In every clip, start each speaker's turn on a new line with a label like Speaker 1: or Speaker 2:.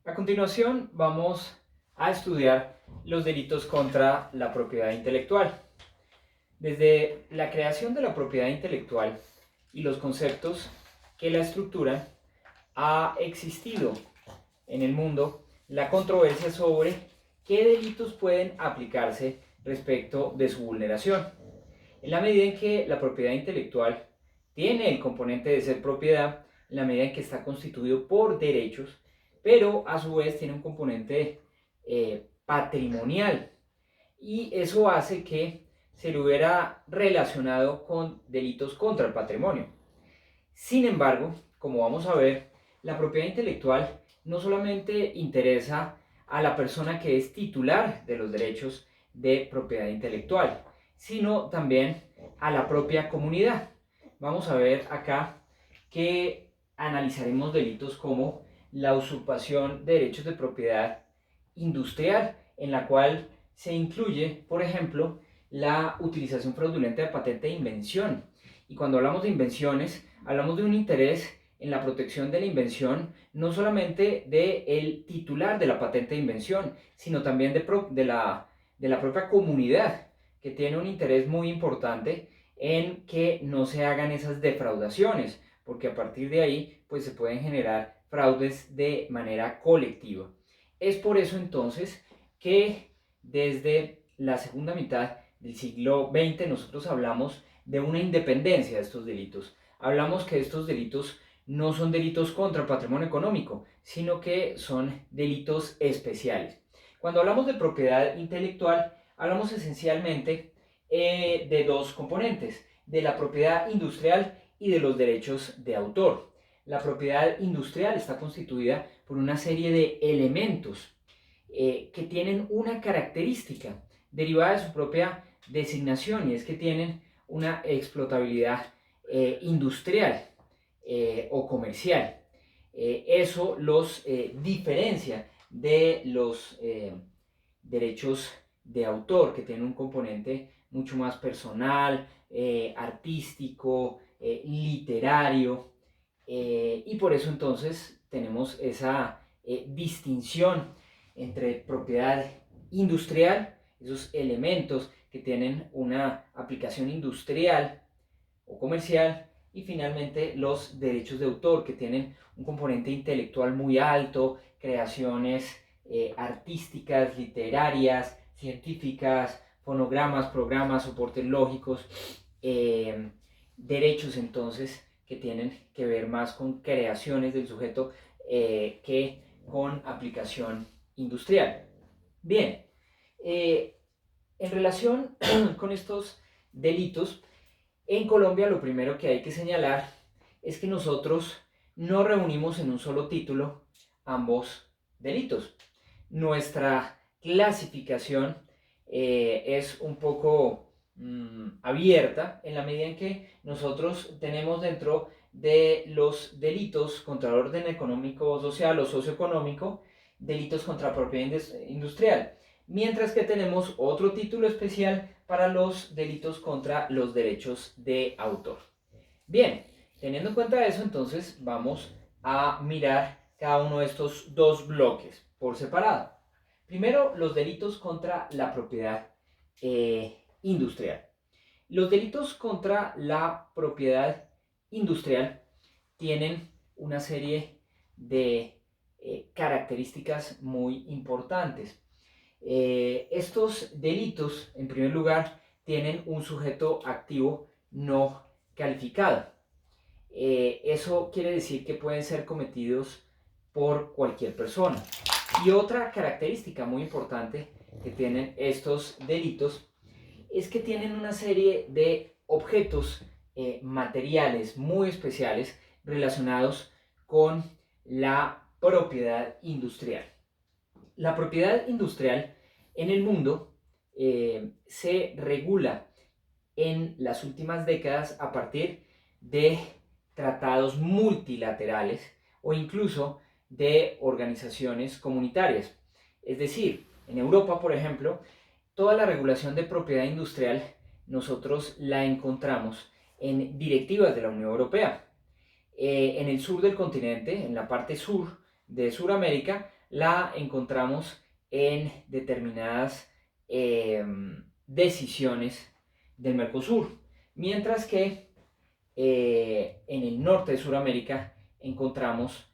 Speaker 1: A continuación vamos a estudiar los delitos contra la propiedad intelectual. Desde la creación de la propiedad intelectual y los conceptos que la estructuran, ha existido en el mundo la controversia sobre qué delitos pueden aplicarse respecto de su vulneración. En la medida en que la propiedad intelectual tiene el componente de ser propiedad, en la medida en que está constituido por derechos, pero a su vez tiene un componente patrimonial, y eso hace que se lo hubiera relacionado con delitos contra el patrimonio. Sin embargo, como vamos a ver, la propiedad intelectual no solamente interesa a la persona que es titular de los derechos de propiedad intelectual, sino también a la propia comunidad. Vamos a ver acá que analizaremos delitos como la usurpación de derechos de propiedad industrial, en la cual se incluye, por ejemplo, la utilización fraudulenta de patente de invención. Y cuando hablamos de invenciones, hablamos de un interés en la protección de la invención, no solamente del titular de la patente de invención, sino también de la propia comunidad, que tiene un interés muy importante en que no se hagan esas defraudaciones, porque a partir de ahí pues se pueden generar fraudes de manera colectiva. Es por eso entonces que desde la segunda mitad del siglo XX nosotros hablamos de una independencia de estos delitos. Hablamos que estos delitos no son delitos contra el patrimonio económico, sino que son delitos especiales. Cuando hablamos de propiedad intelectual, hablamos esencialmente de dos componentes, de la propiedad industrial y de los derechos de autor. La propiedad industrial está constituida por una serie de elementos que tienen una característica derivada de su propia designación, y es que tienen una explotabilidad industrial o comercial. Eso los diferencia de los derechos de autor, que tienen un componente mucho más personal, artístico, literario, y por eso entonces tenemos esa distinción entre propiedad industrial, esos elementos que tienen una aplicación industrial o comercial, y finalmente los derechos de autor, que tienen un componente intelectual muy alto, creaciones artísticas, literarias, científicas, fonogramas, programas, soportes lógicos, derechos entonces que tienen que ver más con creaciones del sujeto que con aplicación industrial. Bien, en relación con estos delitos, en Colombia lo primero que hay que señalar es que nosotros no reunimos en un solo título ambos delitos. Nuestra clasificación es un poco abierta, en la medida en que nosotros tenemos dentro de los delitos contra el orden económico, social o socioeconómico, delitos contra la propiedad industrial, mientras que tenemos otro título especial para los delitos contra los derechos de autor. Bien, teniendo en cuenta eso, entonces vamos a mirar cada uno de estos dos bloques por separado. Primero, los delitos contra la propiedad industrial. Los delitos contra la propiedad industrial tienen una serie de características muy importantes. Estos delitos, en primer lugar, tienen un sujeto activo no calificado. Eso quiere decir que pueden ser cometidos por cualquier persona. Y otra característica muy importante que tienen estos delitos es que tienen una serie de objetos materiales muy especiales relacionados con la propiedad industrial. La propiedad industrial en el mundo se regula en las últimas décadas a partir de tratados multilaterales o incluso de organizaciones comunitarias. Es decir, en Europa, por ejemplo, toda la regulación de propiedad industrial nosotros la encontramos en directivas de la Unión Europea. En el sur del continente, en la parte sur de Sudamérica, la encontramos en determinadas decisiones del Mercosur, mientras que en el norte de Sudamérica encontramos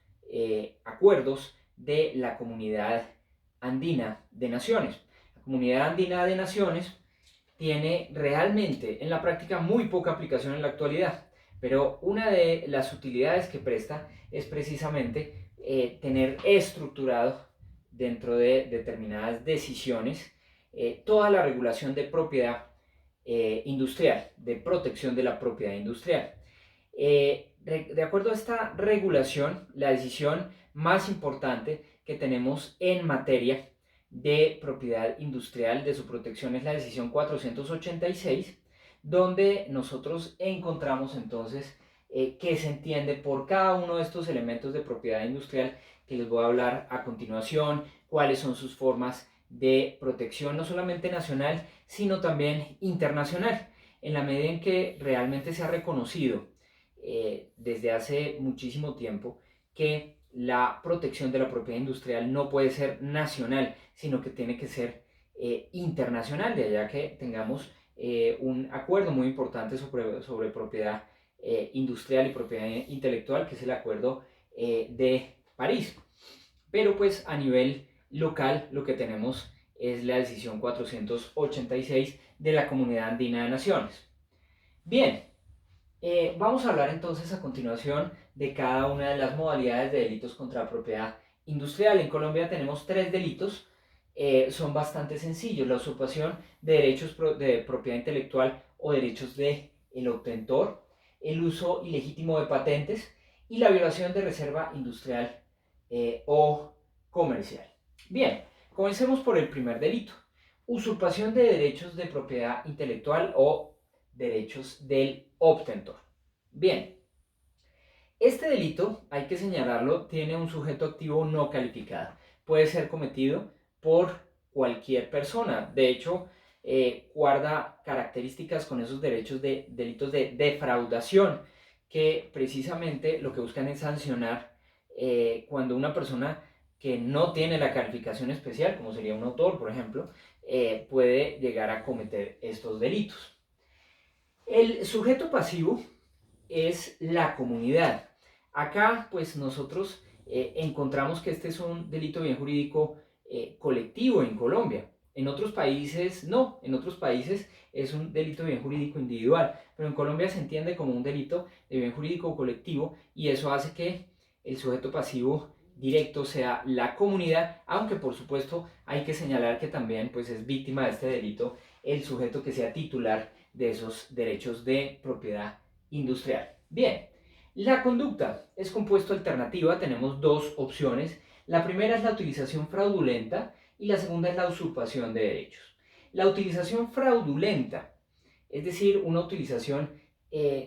Speaker 1: acuerdos de la Comunidad Andina de Naciones. La Comunidad Andina de Naciones tiene realmente en la práctica muy poca aplicación en la actualidad, pero una de las utilidades que presta es precisamente tener estructurado dentro de determinadas decisiones toda la regulación de propiedad industrial, de protección de la propiedad industrial. De acuerdo a esta regulación, la decisión más importante que tenemos en materia de propiedad industrial, de su protección, es la decisión 486, donde nosotros encontramos entonces qué se entiende por cada uno de estos elementos de propiedad industrial que les voy a hablar a continuación, cuáles son sus formas de protección, no solamente nacional, sino también internacional, en la medida en que realmente se ha reconocido desde hace muchísimo tiempo que la protección de la propiedad industrial no puede ser nacional, sino que tiene que ser internacional, de allá que tengamos un acuerdo muy importante sobre propiedad industrial y propiedad intelectual, que es el Acuerdo de París. Pero pues a nivel local lo que tenemos es la decisión 486 de la Comunidad Andina de Naciones. Bien, vamos a hablar entonces a continuación de cada una de las modalidades de delitos contra la propiedad industrial. En Colombia tenemos 3 delitos, son bastante sencillos: la usurpación de derechos de propiedad intelectual o derechos del obtentor, el uso ilegítimo de patentes y la violación de reserva industrial o comercial. Bien, comencemos por el primer delito: usurpación de derechos de propiedad intelectual o derechos del obtentor. Bien, este delito, hay que señalarlo, tiene un sujeto activo no calificado. Puede ser cometido por cualquier persona. De hecho, guarda características con esos delitos de defraudación, que precisamente lo que buscan es sancionar cuando una persona que no tiene la calificación especial, como sería un autor, por ejemplo, puede llegar a cometer estos delitos. El sujeto pasivo es la comunidad. Acá pues nosotros encontramos que este es un delito bien jurídico colectivo en Colombia. En otros países no, en otros países es un delito de bien jurídico individual, pero en Colombia se entiende como un delito de bien jurídico colectivo, y eso hace que el sujeto pasivo directo sea la comunidad, aunque por supuesto hay que señalar que también pues es víctima de este delito el sujeto que sea titular de esos derechos de propiedad industrial. Bien, la conducta es compuesto alternativa, tenemos 2 opciones. La primera es la utilización fraudulenta y la segunda es la usurpación de derechos. La utilización fraudulenta, es decir, una utilización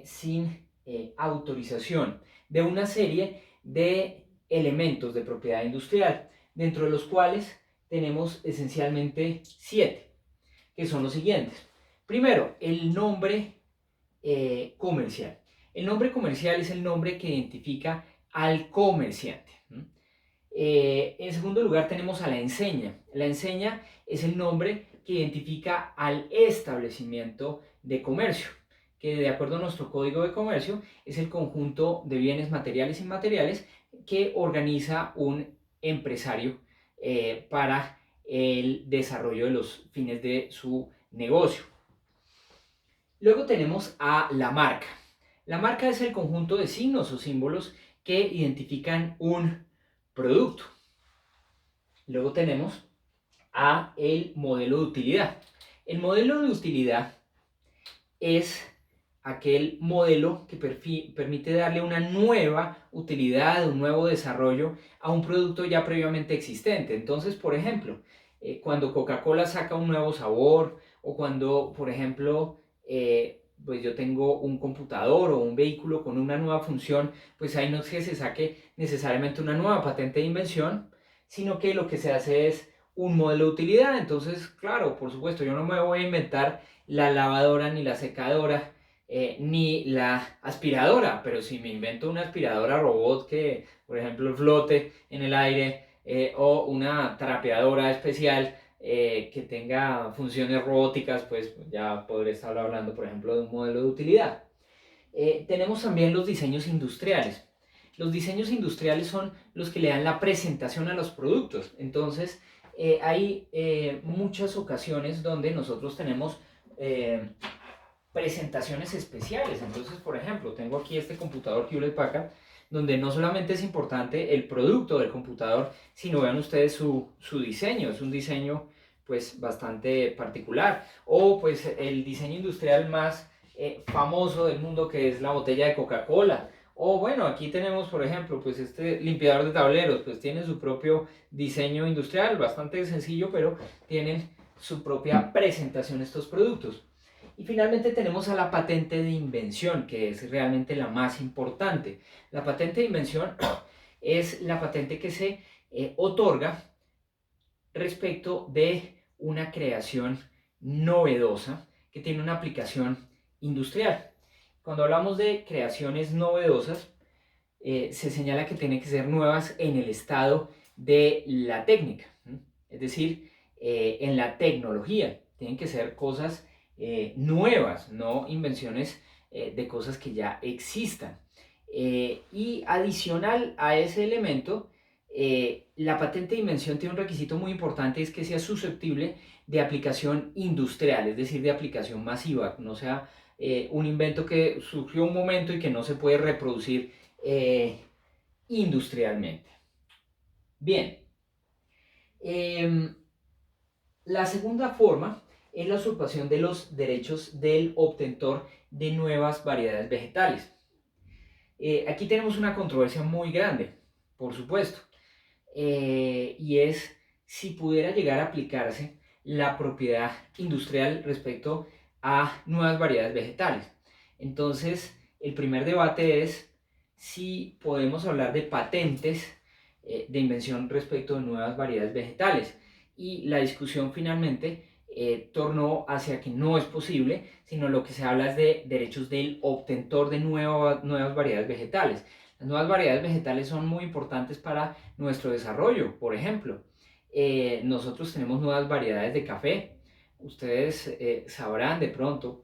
Speaker 1: sin autorización de una serie de elementos de propiedad industrial, dentro de los cuales tenemos esencialmente 7, que son los siguientes. Primero, el nombre comercial. El nombre comercial es el nombre que identifica al comerciante. En segundo lugar tenemos a la enseña. La enseña es el nombre que identifica al establecimiento de comercio, que de acuerdo a nuestro Código de Comercio es el conjunto de bienes materiales e inmateriales que organiza un empresario para el desarrollo de los fines de su negocio. Luego tenemos a la marca. La marca es el conjunto de signos o símbolos que identifican un producto. Luego tenemos a el modelo de utilidad. El modelo de utilidad es aquel modelo que permite darle una nueva utilidad, un nuevo desarrollo a un producto ya previamente existente. Entonces, por ejemplo, cuando Coca-Cola saca un nuevo sabor, o cuando, por ejemplo, pues yo tengo un computador o un vehículo con una nueva función, pues ahí no es que se saque necesariamente una nueva patente de invención, sino que lo que se hace es un modelo de utilidad. Entonces, claro, por supuesto, yo no me voy a inventar la lavadora ni la secadora ni la aspiradora, pero si me invento una aspiradora robot que, por ejemplo, flote en el aire, o una trapeadora especial que tenga funciones robóticas, pues ya podré estar hablando, por ejemplo, de un modelo de utilidad. Tenemos también los diseños industriales. Los diseños industriales son los que le dan la presentación a los productos. Entonces, hay muchas ocasiones donde nosotros tenemos presentaciones especiales. Entonces, por ejemplo, tengo aquí este computador Hewlett Packard, donde no solamente es importante el producto del computador, sino vean ustedes su diseño. Es un diseño pues bastante particular. O pues el diseño industrial más famoso del mundo, que es la botella de Coca-Cola. O bueno, aquí tenemos por ejemplo pues este limpiador de tableros, pues tiene su propio diseño industrial, bastante sencillo, pero tienen su propia presentación estos productos. Y finalmente tenemos a la patente de invención, que es realmente la más importante. La patente de invención es la patente que se otorga respecto de una creación novedosa que tiene una aplicación industrial. Cuando hablamos de creaciones novedosas, se señala que tienen que ser nuevas en el estado de la técnica, es decir, en la tecnología. Tienen que ser cosas nuevas, no invenciones de cosas que ya existan. Y adicional a ese elemento, la patente de invención tiene un requisito muy importante, es que sea susceptible de aplicación industrial, es decir, de aplicación masiva, no sea un invento que surgió un momento y que no se puede reproducir industrialmente. Bien, la segunda forma es la usurpación de los derechos del obtentor de nuevas variedades vegetales. Aquí tenemos una controversia muy grande, por supuesto, y es si pudiera llegar a aplicarse la propiedad industrial respecto a nuevas variedades vegetales. Entonces, el primer debate es si podemos hablar de patentes de invención respecto de nuevas variedades vegetales. Y la discusión finalmente tornó hacia que no es posible, sino lo que se habla es de derechos del obtentor de nuevas variedades vegetales. Las nuevas variedades vegetales son muy importantes para nuestro desarrollo. Por ejemplo, nosotros tenemos nuevas variedades de café. Ustedes sabrán de pronto,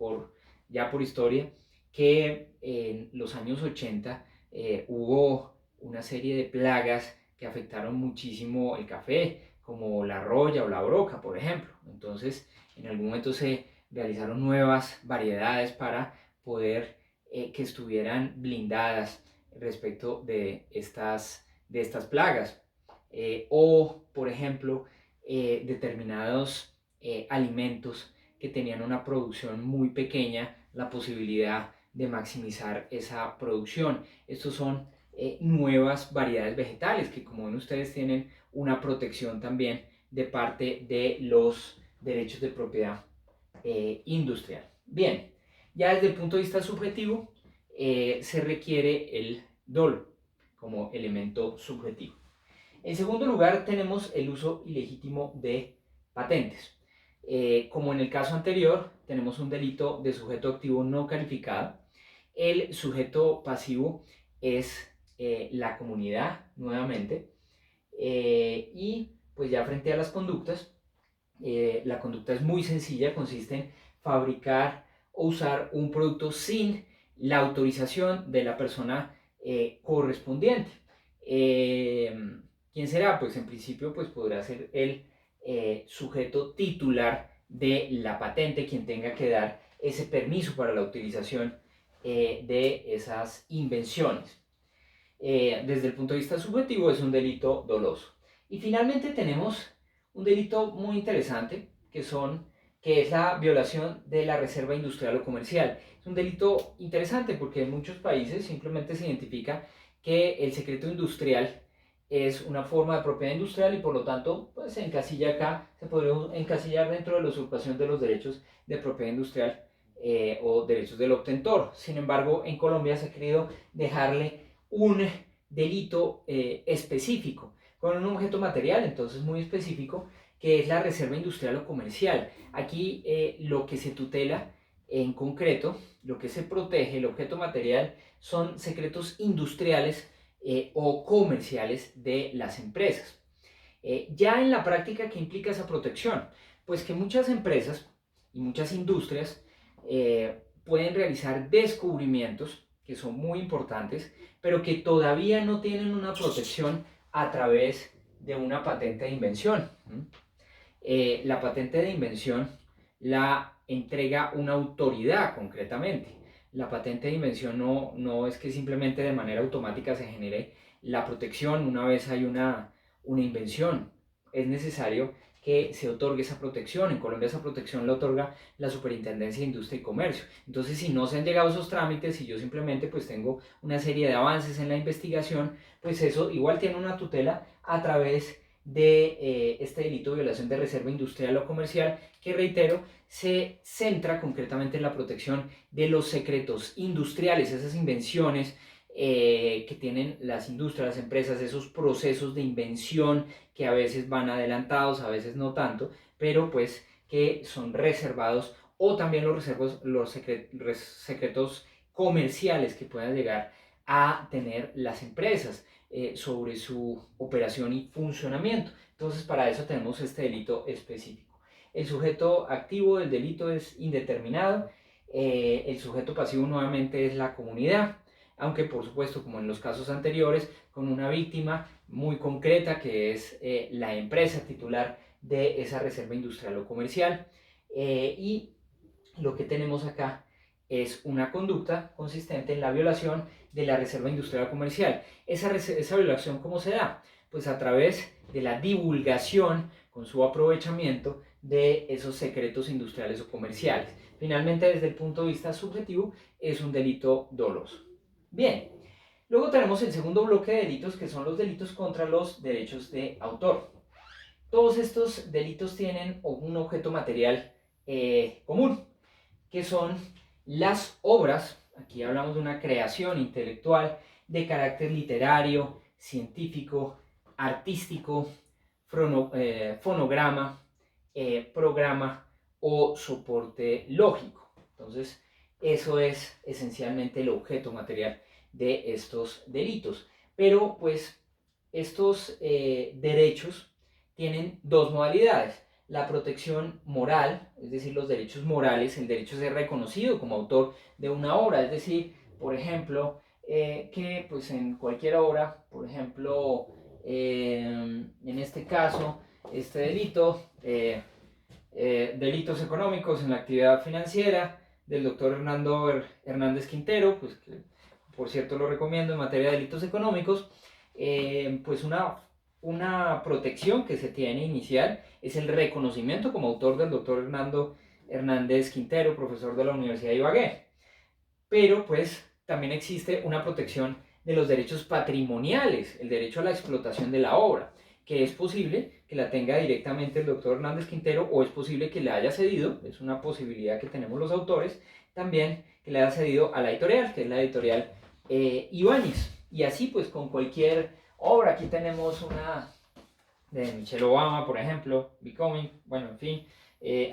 Speaker 1: ya por historia, que en los años 80 hubo una serie de plagas que afectaron muchísimo el café, como la roya o la broca, por ejemplo. Entonces, en algún momento se realizaron nuevas variedades para poder que estuvieran blindadas respecto de estas plagas. O, por ejemplo, determinados alimentos que tenían una producción muy pequeña, la posibilidad de maximizar esa producción. Estos son nuevas variedades vegetales que, como ven ustedes, tienen una protección también de parte de los derechos de propiedad industrial. Bien, ya desde el punto de vista subjetivo, se requiere el dolo como elemento subjetivo. En segundo lugar, tenemos el uso ilegítimo de patentes. Como en el caso anterior, tenemos un delito de sujeto activo no calificado. El sujeto pasivo es la comunidad, nuevamente. Y pues ya frente a las conductas, la conducta es muy sencilla, consiste en fabricar o usar un producto sin la autorización de la persona correspondiente. ¿Quién será? Pues en principio pues podrá ser el sujeto titular de la patente quien tenga que dar ese permiso para la utilización de esas invenciones. Desde el punto de vista subjetivo es un delito doloso. Y finalmente tenemos un delito muy interesante que es la violación de la reserva industrial o comercial. Es un delito interesante porque en muchos países simplemente se identifica que el secreto industrial es una forma de propiedad industrial y por lo tanto pues, se encasilla acá, se podría encasillar dentro de la usurpación de los derechos de propiedad industrial o derechos del obtentor. Sin embargo, en Colombia se ha querido dejarle un delito específico con un objeto material, entonces muy específico, que es la reserva industrial o comercial. Aquí lo que se tutela en concreto, lo que se protege, el objeto material, son secretos industriales o comerciales de las empresas. Ya en la práctica, ¿qué implica esa protección? Pues que muchas empresas y muchas industrias pueden realizar descubrimientos que son muy importantes, pero que todavía no tienen una protección a través de una patente de invención. La patente de invención la entrega una autoridad concretamente. La patente de invención no es que simplemente de manera automática se genere la protección una vez hay una invención. Es necesario que se otorgue esa protección. En Colombia esa protección la otorga la Superintendencia de Industria y Comercio. Entonces, si no se han llegado esos trámites y yo simplemente pues tengo una serie de avances en la investigación, pues eso igual tiene una tutela a través de este delito de violación de reserva industrial o comercial, que reitero, se centra concretamente en la protección de los secretos industriales, esas invenciones que tienen las industrias, las empresas, esos procesos de invención que a veces van adelantados, a veces no tanto, pero pues que son reservados, o también los secretos comerciales que puedan llegar a tener las empresas sobre su operación y funcionamiento. Entonces, para eso tenemos este delito específico. El sujeto activo del delito es indeterminado, el sujeto pasivo nuevamente es la comunidad, aunque por supuesto, como en los casos anteriores, con una víctima muy concreta que es la empresa titular de esa reserva industrial o comercial. Y lo que tenemos acá es una conducta consistente en la violación de la reserva industrial o comercial. Esa violación, ¿cómo se da? Pues a través de la divulgación con su aprovechamiento de esos secretos industriales o comerciales. Finalmente, desde el punto de vista subjetivo, es un delito doloso. Bien, luego tenemos el segundo bloque de delitos, que son los delitos contra los derechos de autor. Todos estos delitos tienen un objeto material común, que son las obras, aquí hablamos de una creación intelectual de carácter literario, científico, artístico, fonograma, programa o soporte lógico. Entonces, eso es esencialmente el objeto material de estos delitos. Pero, pues, estos derechos tienen dos modalidades: la protección moral, es decir, los derechos morales, el derecho a ser reconocido como autor de una obra, es decir, por ejemplo, que pues en cualquier obra, por ejemplo, en este caso, este delito, delitos económicos en la actividad financiera del doctor Hernando Hernández Quintero, pues que por cierto lo recomiendo en materia de delitos económicos, pues una protección que se tiene inicial es el reconocimiento como autor del doctor Hernando Hernández Quintero, profesor de la Universidad de Ibagué. Pero pues también existe una protección de los derechos patrimoniales, el derecho a la explotación de la obra, que es posible que la tenga directamente el doctor Hernández Quintero o es posible que le haya cedido, es una posibilidad que tenemos los autores, también que le haya cedido a la editorial, que es la editorial Ibáñez. Y así pues con cualquier obra, aquí tenemos una de Michelle Obama, por ejemplo, Becoming, bueno, en fin,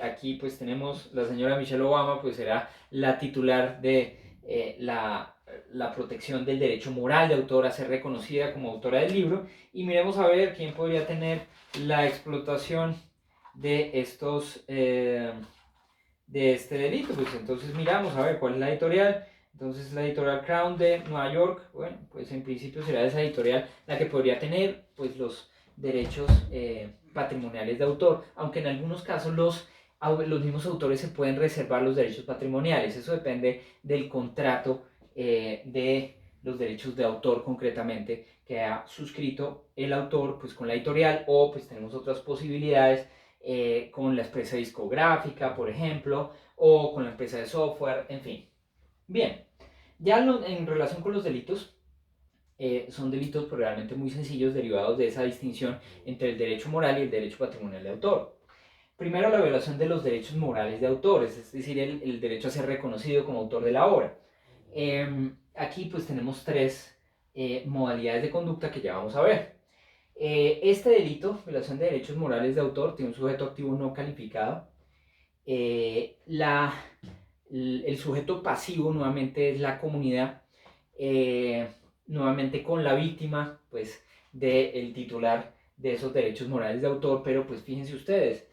Speaker 1: aquí pues tenemos la señora Michelle Obama, pues será la titular de la protección del derecho moral de autor a ser reconocida como autora del libro. Y miremos a ver quién podría tener la explotación de estos de este delito. Pues entonces miramos a ver cuál es la editorial. Entonces la editorial Crown de Nueva York, bueno, pues en principio será esa editorial la que podría tener pues los derechos patrimoniales de autor, aunque en algunos casos los mismos autores se pueden reservar los derechos patrimoniales. Eso depende del contrato de los derechos de autor concretamente que ha suscrito el autor pues con la editorial, o pues tenemos otras posibilidades con la empresa discográfica, por ejemplo, o con la empresa de software, en fin. Bien, ya en relación con los delitos, son delitos pues, realmente muy sencillos, derivados de esa distinción entre el derecho moral y el derecho patrimonial de autor. Primero, la violación de los derechos morales de autores, es decir, el derecho a ser reconocido como autor de la obra. Aquí pues tenemos tres modalidades de conducta que ya vamos a ver. Este delito, violación de derechos morales de autor, tiene un sujeto activo no calificado. El sujeto pasivo nuevamente es la comunidad, nuevamente con la víctima pues del titular de esos derechos morales de autor, pero pues fíjense ustedes,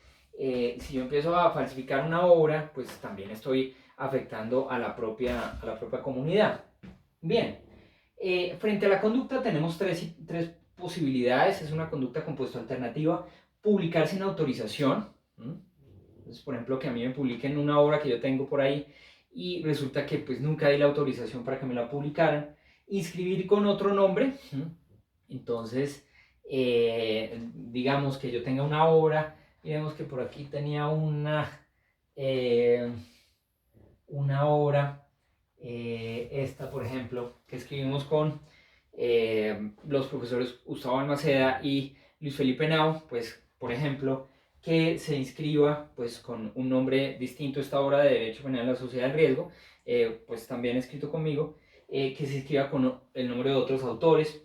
Speaker 1: si yo empiezo a falsificar una obra, pues también estoy afectando a la propia comunidad. Bien, frente a la conducta tenemos tres posibilidades. Es una conducta compuesta alternativa: publicar sin autorización. Entonces, por ejemplo, que a mí me publiquen una obra que yo tengo por ahí y resulta que pues nunca di la autorización para que me la publicaran. Inscribir con otro nombre. Entonces, digamos que yo tenga una obra, miremos que por aquí tenía una obra, esta por ejemplo, que escribimos con los profesores Gustavo Almaceda y Luis Felipe Henao, pues por ejemplo, que se inscriba pues con un nombre distinto a esta obra de Derecho Penal de la Sociedad del Riesgo, pues también escrito conmigo, que se inscriba con el nombre de otros autores,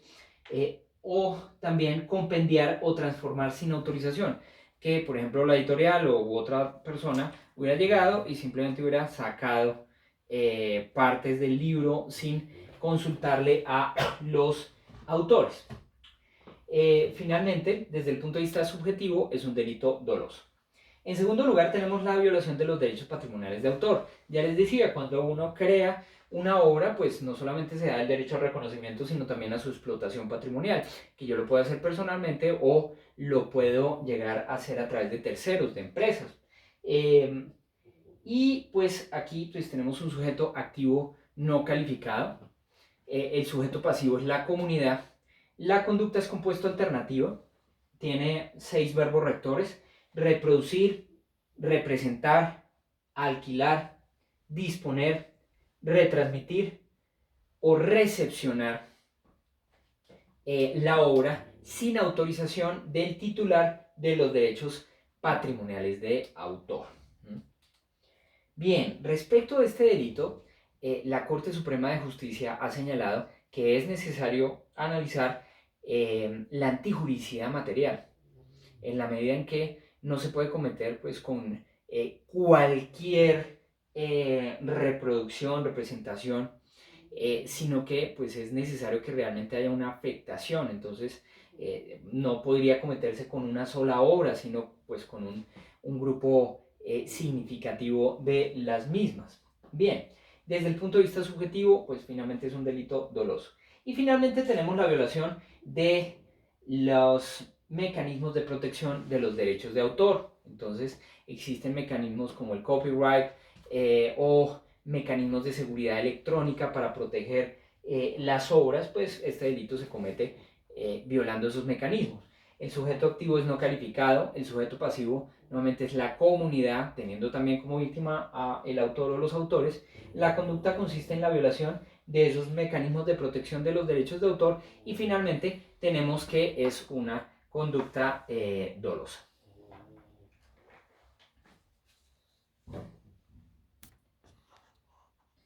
Speaker 1: o también compendiar o transformar sin autorización, que por ejemplo la editorial u otra persona hubiera llegado y simplemente hubiera sacado partes del libro sin consultarle a los autores. Finalmente, desde el punto de vista subjetivo, es un delito doloso. En segundo lugar, tenemos la violación de los derechos patrimoniales de autor. Ya les decía, cuando uno crea una obra, pues no solamente se da el derecho al reconocimiento, sino también a su explotación patrimonial, que yo lo puedo hacer personalmente o lo puedo llegar a hacer a través de terceros, de empresas. Y pues aquí pues tenemos un sujeto activo no calificado. El sujeto pasivo es la comunidad. La conducta es compuesto alternativo. Tiene 6 verbos rectores: reproducir, representar, alquilar, disponer, retransmitir o recepcionar la obra sin autorización del titular de los derechos patrimoniales de autor. Bien, respecto a este delito, la Corte Suprema de Justicia ha señalado que es necesario analizar la antijuricidad material, en la medida en que no se puede cometer pues con cualquier reproducción, representación, sino que pues es necesario que realmente haya una afectación. Entonces no podría cometerse con una sola obra, sino pues con un grupo significativo de las mismas. Bien, desde el punto de vista subjetivo, pues finalmente es un delito doloso. Y finalmente tenemos la violación de los mecanismos de protección de los derechos de autor. Entonces existen mecanismos como el copyright o mecanismos de seguridad electrónica para proteger las obras. Pues este delito se comete violando esos mecanismos. El sujeto activo es no calificado. El sujeto pasivo nuevamente es la comunidad, teniendo también como víctima al autor o los autores. La conducta consiste en la violación de esos mecanismos de protección de los derechos de autor, y finalmente tenemos que es una conducta dolosa.